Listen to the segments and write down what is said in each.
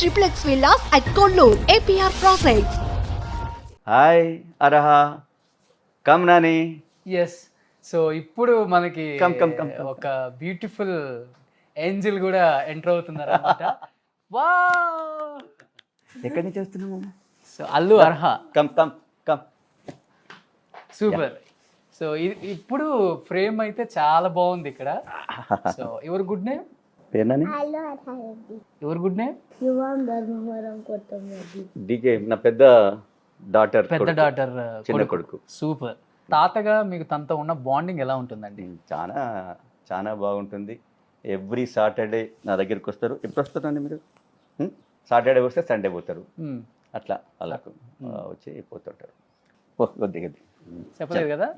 triplex villas at Kollur, APR Projects. Hi Arha come Nani yes so ఇప్పుడు మనకి Come. ఒక beautiful angel కూడా enter అవుతున్నారు అనమాట. వా ఎక్కడి నుంచి వస్తున్నాము so Allu Arha come come come super. So ఇప్పుడు ఫ్రేమ్ అయితే చాలా బాగుంది ఇక్కడ. సో యువర్ గుడ్ నేమ్, పేరునాని యువర్ గుడ్ నేమ్ యువం ధర్మవరం కొత్తమూడి. డీకే నా పెద్ద డాటర్ పెద్ద డాటర్ చిన్న కొడుకు సూపర్. తాతగా మీకు తనతో ఉన్న బాండింగ్ ఎలా ఉంటుందండి? చాలా చాలా బాగుంటుంది. ఎవ్రీ సాటర్డే నా దగ్గరికి వస్తారు. ఎప్పుడు వస్తారండి మీరు? సాటర్డే వస్తే సండే పోతారు. అట్లా వాళ్ళకు వచ్చి పోతుంటారు. కొద్దిగా చెప్పలేదు కదా.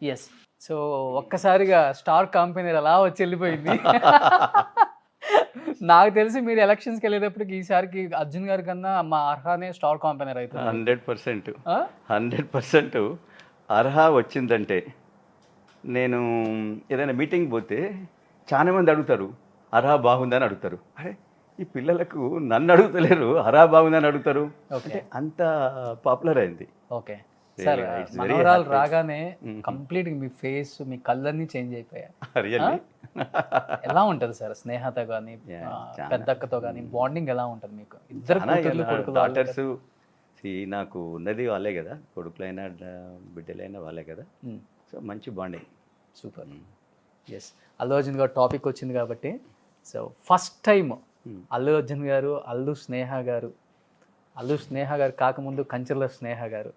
ఎస్. సో ఒక్కసారిగా స్టార్ కంపెనీ అలా వచ్చి వెళ్ళిపోయింది. నాకు తెలిసి మీరు ఎలక్షన్స్కి వెళ్ళేటప్పటికి ఈసారికి అర్జున్ గారి కన్నా మా అర్హానే స్టార్ కంపెనీ అవుతుంది. 100% అర్హా వచ్చిందంటే నేను ఏదైనా మీటింగ్ పోతే చాలా మంది అడుగుతారు అర్హా బాగుందని అడుగుతారు. అరే ఈ పిల్లలకు నన్ను అడుగుతలేరు, అర్హా బాగుందని అడుగుతారు. అంటే అంత పాపులర్ అయింది. ఓకే సార్, మనోరాలు రాగానే కంప్లీట్ మీ ఫేస్, మీ కళ్ళన్నీ చేంజ్ అయిపోయాయి. రియల్లీ ఎలా ఉంటుంది సార్ స్నేహతో కానీ పెద్దక్కతో కానీ బాండింగ్ ఎలా ఉంటుంది మీకు? ఇద్దరు కూతుర్లు, కొడుకులు, డాటర్స్ నాకు ఉన్నది వాళ్ళే కదా, కొడుకులైనా బిడ్డలైనా వాళ్ళే కదా. సో మంచి bonding. Super. Yes. Allu Arjun garu topic వచ్చింది కాబట్టి, so first time Allu Arjun garu, Allu స్నేహ గారు కాకముందు కంచర్ల స్నేహ గారు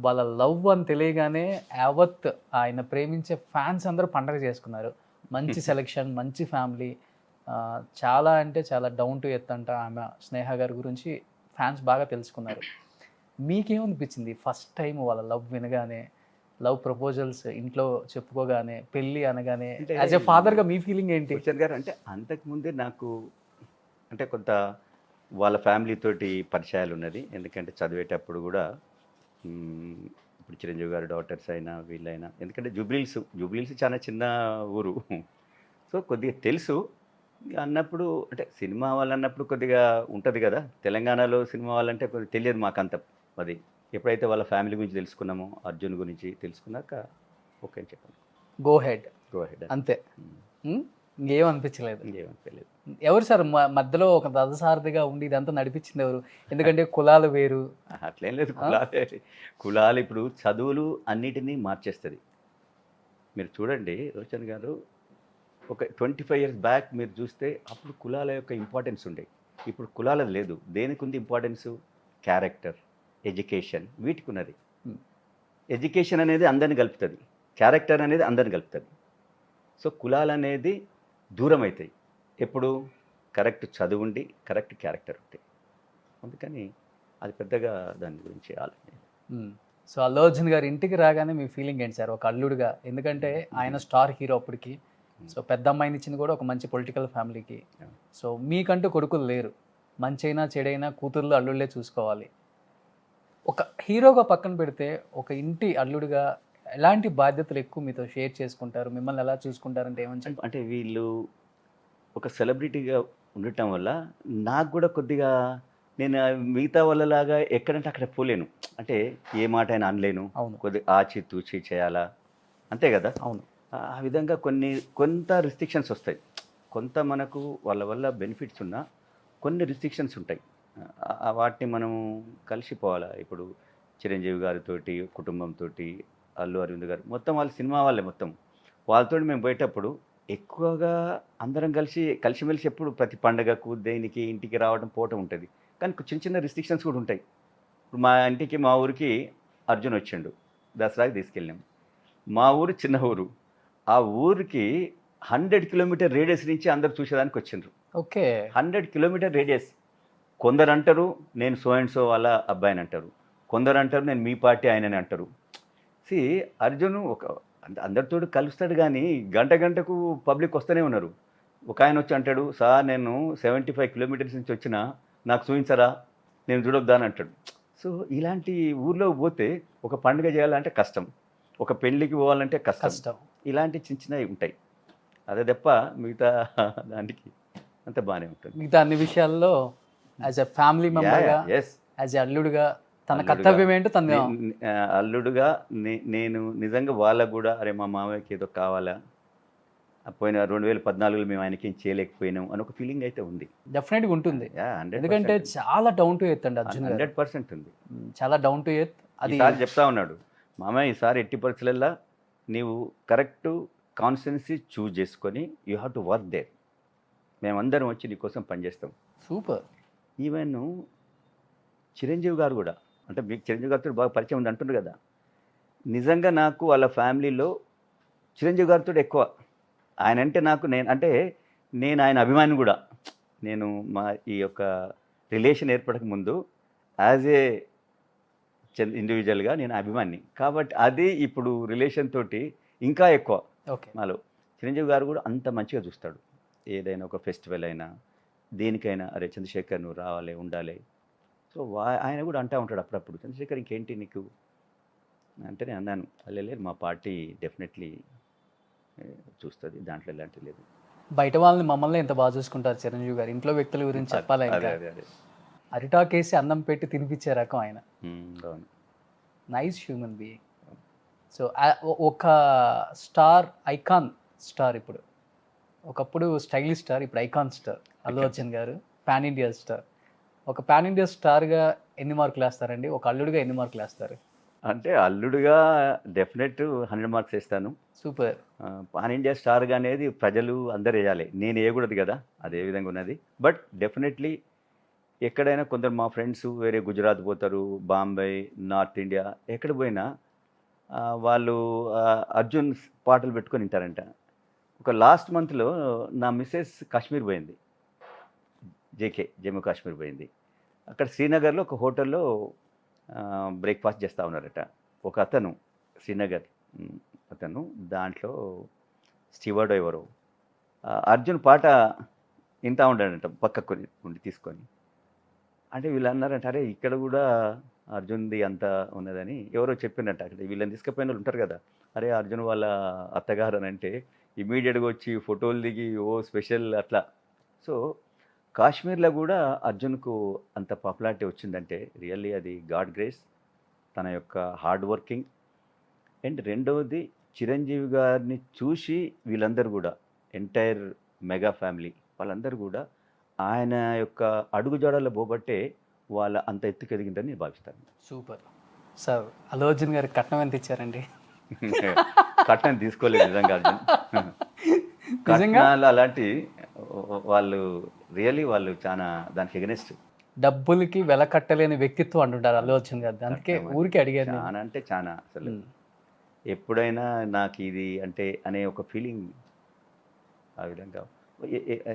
వాళ్ళ లవ్ అని తెలియగానే యావత్ ఆయన ప్రేమించే ఫ్యాన్స్ అందరూ పండగ చేసుకున్నారు. మంచి సెలెక్షన్, మంచి ఫ్యామిలీ, చాలా అంటే చాలా డౌన్ టు ఎర్త్ అంట ఆమె స్నేహ గారి గురించి ఫ్యాన్స్ బాగా తెలుసుకున్నారు. మీకేమనిపించింది ఫస్ట్ టైం వాళ్ళ లవ్ వినగానే, లవ్ ప్రపోజల్స్ ఇంట్లో చెప్పుకోగానే, పెళ్ళి అనగానే యాజ్ ఎ ఫాదర్గా మీ ఫీలింగ్ ఏంటి? కిషన్ గారు అంటే అంతకుముందే నాకు అంటే కొంత వాళ్ళ ఫ్యామిలీ తోటి పరిచయాలు ఉన్నది. ఎందుకంటే చదివేటప్పుడు కూడా ఇప్పుడు చిరంజీవి గారి డాటర్స్ అయినా వీళ్ళైనా, ఎందుకంటే జూబ్లీహిల్స్ చాలా చిన్న ఊరు. సో కొద్దిగా తెలుసు అన్నప్పుడు, అంటే సినిమా వాళ్ళు అన్నప్పుడు కొద్దిగా ఉంటుంది కదా. తెలంగాణలో సినిమా వాళ్ళంటే కొద్దిగా తెలియదు మాకంత. అది ఎప్పుడైతే వాళ్ళ ఫ్యామిలీ గురించి తెలుసుకున్నామో, అర్జున్ గురించి తెలుసుకున్నాక ఓకే అని చెప్పాను. గో హెడ్ అంతే. ఇంకేం అనిపించలేదు? ఇంకేమనిపించలేదు. ఎవరు సార్ మధ్యలో ఒక రథసారథిగా ఉండి ఇదంతా నడిపించింది ఎవరు? ఎందుకంటే కులాలు వేరు. అట్లేం లేదు. కులాలు ఇప్పుడు చదువులు అన్నిటినీ మార్చేస్తుంది. మీరు చూడండి రోషన్ గారు, ఒక 25 years బ్యాక్ మీరు చూస్తే అప్పుడు కులాల యొక్క ఇంపార్టెన్స్ ఉండే. ఇప్పుడు కులాలది లేదు. దేనికి ఉంది ఇంపార్టెన్సు? క్యారెక్టర్, ఎడ్యుకేషన్, వీటికి ఉన్నది. ఎడ్యుకేషన్ అనేది అందరిని కలుపుతుంది, క్యారెక్టర్ అనేది అందరిని కలుపుతుంది. సో కులాలు అనేది దూరం అవుతాయి ఎప్పుడు కరెక్ట్ చదువు ఉండి, కరెక్ట్ క్యారెక్టర్ ఉంటాయి. అందుకని అది పెద్దగా దాని గురించి ఆలోచన. సో అల్లు అర్జున్ గారు ఇంటికి రాగానే మీ ఫీలింగ్ ఏంటి సార్ ఒక అల్లుడుగా? ఎందుకంటే ఆయన స్టార్ హీరో అప్పటికి. సో పెద్ద అమ్మాయిని ఇచ్చింది కూడా ఒక మంచి పొలిటికల్ ఫ్యామిలీకి. సో మీకంటూ కొడుకులు లేరు. మంచైనా చెడైనా కూతుర్లు అల్లుళ్ళే చూసుకోవాలి. ఒక హీరోగా పక్కన పెడితే ఒక ఇంటి అల్లుడుగా ఎలాంటి బాధ్యతలు ఎక్కువ మీతో షేర్ చేసుకుంటారు? మిమ్మల్ని ఎలా చూసుకుంటారంటే ఏమని? అంటే వీళ్ళు ఒక సెలబ్రిటీగా ఉండటం వల్ల నాకు కూడా కొద్దిగా నేను మిగతా వాళ్ళలాగా ఎక్కడంటే అక్కడ పోలేను. అంటే ఏ మాట అయినా అనలేను. కొద్దిగా ఆచి తూచి చేయాలా, అంతే కదా. అవును. ఆ విధంగా కొంత రిస్ట్రిక్షన్స్ వస్తాయి. కొంత మనకు వాళ్ళ వల్ల బెనిఫిట్స్ ఉన్నా కొన్ని రిస్ట్రిక్షన్స్ ఉంటాయి. వాటిని మనం కలిసిపోవాలా. ఇప్పుడు చిరంజీవి గారితోటి, కుటుంబంతో, అల్లు అరవింద్ గారు మొత్తం వాళ్ళు సినిమా వాళ్ళే మొత్తం. వాళ్ళతో మేము పోయేటప్పుడు ఎక్కువగా అందరం కలిసిమెలిసి ఎప్పుడు ప్రతి పండగకు దేనికి ఇంటికి రావడం పోవటం ఉంటుంది. కానీ చిన్న రిస్ట్రిక్షన్స్ కూడా ఉంటాయి. ఇప్పుడు మా ఊరికి అర్జున్ వచ్చిండు, దసరాకి తీసుకెళ్ళాం. మా ఊరు చిన్న ఊరు. ఆ ఊరికి 100 kilometer రేడియస్ నుంచి అందరు చూసేదానికి వచ్చిండ్రు. ఓకే. 100 kilometer radius. కొందరు అంటారు నేను సో అండ్ సో వాళ్ళ అబ్బాయిని అంటారు, కొందరు అంటారు నేను మీ పార్టీ ఆయనని అంటారు. అర్జున్ ఒక అందరితో కలుస్తాడు కానీ గంటకు పబ్లిక్ వస్తూనే ఉన్నారు. ఒక ఆయన వచ్చి అంటాడు, సార్ నేను 75 kilometers నుంచి వచ్చినా నాకు చూపించరా, నేను చూడొద్దా అని అంటాడు. సో ఇలాంటి ఊర్లో పోతే ఒక పండుగ చేయాలంటే కష్టం, ఒక పెళ్ళికి పోవాలంటే కష్టం. ఇలాంటి చిన్నవి ఉంటాయి. అదే తప్ప మిగతా దానికి అంత బాగానే ఉంటుంది. మిగతా అన్ని విషయాల్లో యాజ్ ఎ ఫ్యామిలీ మెంబర్గా, ఎస్ యాజ్ ఎ అల్లుడుగా తన అల్లుడుగా. కర్తవ్యం ఏంటో తను అల్లుడుగా నేను నిజంగా వాళ్ళకు కూడా అరే మా మామయ్యకి ఏదో కావాలా, పోయిన 2014లో మేము ఆయనకి ఏం చేయలేకపోయినాం అని ఒక ఫీలింగ్ అయితే ఉంది. డెఫినెట్గా ఉంటుంది. 100% ఎందుకంటే చాలా డౌన్ టు ఎర్త్ అండి అర్జున్ గారు. 100% ఉంది. చాలా డౌన్ టు ఎర్త్. అది ఈసారి చెప్తా ఉన్నాడు, మామయ్య ఈసారి ఎట్టి పరిస్థితులలో నీవు కరెక్ట్ కాన్స్టెన్సీ చూజ్ చేసుకొని you have to work there, మేమందరం వచ్చి నీకోసం పనిచేస్తాం. సూపర్. ఈవెన్ చిరంజీవి గారు కూడా, అంటే మీకు చిరంజీవి గారితో బాగా పరిచయం ఉంది అంటున్నారు కదా, నిజంగా నాకు వాళ్ళ ఫ్యామిలీలో చిరంజీవి గారితో ఎక్కువ. ఆయన అంటే నాకు నేను ఆయన అభిమాని కూడా. నేను మా ఈ యొక్క రిలేషన్ ఏర్పడక ముందు యాజ్ ఏ ఇండివిజువల్గా నేను అభిమాని, కాబట్టి అది ఇప్పుడు రిలేషన్ తోటి ఇంకా ఎక్కువ ఓకే. నాలో. చిరంజీవి గారు కూడా అంత మంచిగా చూస్తాడు, ఏదైనా ఒక ఫెస్టివల్ అయినా దేనికైనా అరే చంద్రశేఖర్ నువ్వు రావాలి ఉండాలి. సో ఆయన కూడా అంటూ ఉంటాడు అప్పుడప్పుడు, చంద్రశేఖర్ ఇంకేంటి నీకు అంటే, నేను అన్నాను లేదు మా పార్టీ డెఫినెట్లీ చూస్తుంది, దాంట్లో ఎలాంటి లేదు. బయట వాళ్ళని మమ్మల్ని ఎంత బాగా చూసుకుంటారు చిరంజీవి గారు. ఇంట్లో వ్యక్తుల గురించి చెప్పాలి. అదే అరిటాకేసి అన్నం పెట్టి తినిపించే రకం ఆయన. అవును. Nice human being. సో ఒక స్టార్, ఐకాన్ స్టార్, ఇప్పుడు ఒకప్పుడు స్టైలిష్ స్టార్, ఇప్పుడు ఐకాన్ స్టార్ అల్లు అర్జున్ గారు, పాన్ ఇండియా స్టార్. ఒక పాన్ ఇండియా స్టార్గా ఎన్ని మార్కులు వేస్తారండి? ఒక అల్లుడుగా ఎన్ని మార్కులు వేస్తారు? అంటే అల్లుడుగా డెఫినెట్ 100 మార్క్స్ వేస్తాను. సూపర్. పాన్ ఇండియా స్టార్గా అనేది ప్రజలు అందరు వేయాలి, నేను వేయకూడదు కదా, అదే విధంగా ఉన్నది. బట్ డెఫినెట్లీ ఎక్కడైనా కొందరు మా ఫ్రెండ్స్ వేరే గుజరాత్ పోతారు, బాంబే, నార్త్ ఇండియా, ఎక్కడ పోయినా వాళ్ళు అర్జున్ పాటలు పెట్టుకొని వింటారంట. ఒక లాస్ట్ మంత్లో నా మిస్సెస్ కాశ్మీర్ పోయింది, జమ్మూ కాశ్మీర్ పోయింది. అక్కడ శ్రీనగర్లో ఒక హోటల్లో బ్రేక్ఫాస్ట్ చేస్తూ ఉన్నారట. ఒక అతను శ్రీనగర్ అతను, దాంట్లో స్టీవర్డ్ ఎవరో అర్జున్ పాట వింటూ ఉంటాడంట పక్కకు ఉండి తీసుకొని. అంటే వీళ్ళు అన్నారంట, అరే ఇక్కడ కూడా అర్జున్ది అంత ఉన్నదని ఎవరో చెప్పినట్టు. అక్కడ వీళ్ళని తీసుకుపోయిన వాళ్ళు ఉంటారు కదా, అరే అర్జున్ వాళ్ళ అత్తగారు అని అంటే ఇమీడియట్గా వచ్చి ఫోటోలు దిగి ఓ స్పెషల్ అట్లా. సో కాశ్మీర్లో కూడా అర్జున్కు అంత పాపులారిటీ వచ్చిందంటే రియల్లీ అది గాడ్ గ్రేస్, తన యొక్క హార్డ్ వర్కింగ్. అండ్ రెండవది చిరంజీవి గారిని చూసి వీళ్ళందరూ కూడా ఎంటైర్ మెగా ఫ్యామిలీ వాళ్ళందరూ కూడా ఆయన యొక్క అడుగుజాడల్లో పోబట్టే వాళ్ళ అంత ఎత్తుకు ఎదిగిందని నేను భావిస్తాను. సూపర్. సార్ అల్లు అర్జున్ గారికి కట్నం ఎంత ఇచ్చారండి? కట్నం తీసుకోలేదు నిజంగా అర్జున్. కట్నాలు అలాంటి వాళ్ళు రియల్లీ వాళ్ళు చాలా దానికి ఎగనెస్ట్. డబ్బులకి వెల కట్టలేని వ్యక్తిత్వం అంటుంటారు అల్లు అర్జున్ గారు, అందుకే ఊరికి అడిగాను. చాలా అంటే చాలా, అసలు ఎప్పుడైనా నాకు ఇది అంటే అనే ఒక ఫీలింగ్ ఆ విధంగా.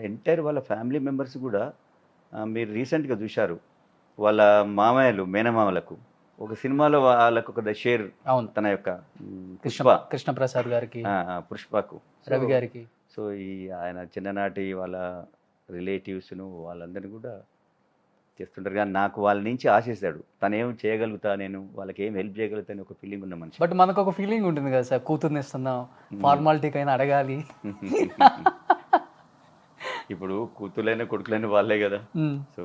ఎంటైర్ వాళ్ళ ఫ్యామిలీ మెంబర్స్ కూడా మీరు రీసెంట్గా చూశారు, వాళ్ళ మామయ్యలు మేనమామలకు ఒక సినిమాలో వాళ్ళకు ఒక షేర్, అవును, తన యొక్క కృష్ణప్రసాద్ గారికి, పుష్పకు, రవి గారికి. సో ఈ ఆయన చిన్ననాటి వాళ్ళ రిలేటివ్స్ను వాళ్ళందరినీ కూడా చేస్తుంటారు. కానీ నాకు వాళ్ళ నుంచి ఆశిస్తాడు, తను ఏం చేయగలుగుతా, నేను వాళ్ళకి ఏం హెల్ప్ చేయగలుగుతాను ఒక ఫీలింగ్ ఉన్న మనిషి. బట్ మనకు ఒక ఫీలింగ్ ఉంటుంది కదా సార్, కూతుర్ని ఇస్తున్నాం, ఫార్మాలిటీకైనా అడగాలి. ఇప్పుడు కూతుర్లైన కొడుకులైన వాళ్ళే కదా. సో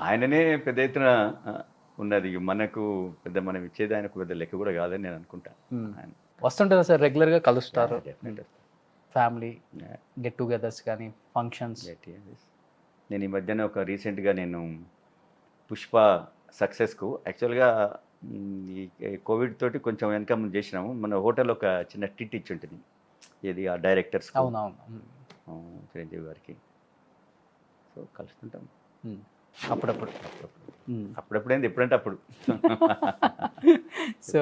ఆయననే పెద్ద ఎత్తున ఉన్నది, మనకు పెద్ద మనం ఇచ్చేది ఆయనకు పెద్ద లెక్క కూడా కాదని నేను అనుకుంటా. వస్తుంటారా సార్ రెగ్యులర్గా కలుస్తారు? ఫ్యామిలీ గెట్ టుగెదర్స్ కానీ ఫంక్షన్స్? నేను ఈ మధ్యన ఒక రీసెంట్గా నేను పుష్ప సక్సెస్కు యాక్చువల్గా ఈ కోవిడ్ తోటి కొంచెం వెనక ముందు చేసినాము. మన హోటల్లో ఒక చిన్న టిట్ ఇచ్చి ఉంటుంది, ఇది ఆ డైరెక్టర్స్, అవునవును, చిరంజీవి గారికి. సో కలుస్తుంటాం అప్పుడప్పుడు ఏంది ఎప్పుడంటే అప్పుడు. సో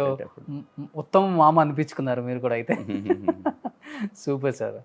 ఉత్తమ మామ అనిపించుకున్నారు మీరు కూడా అయితే. Super sir.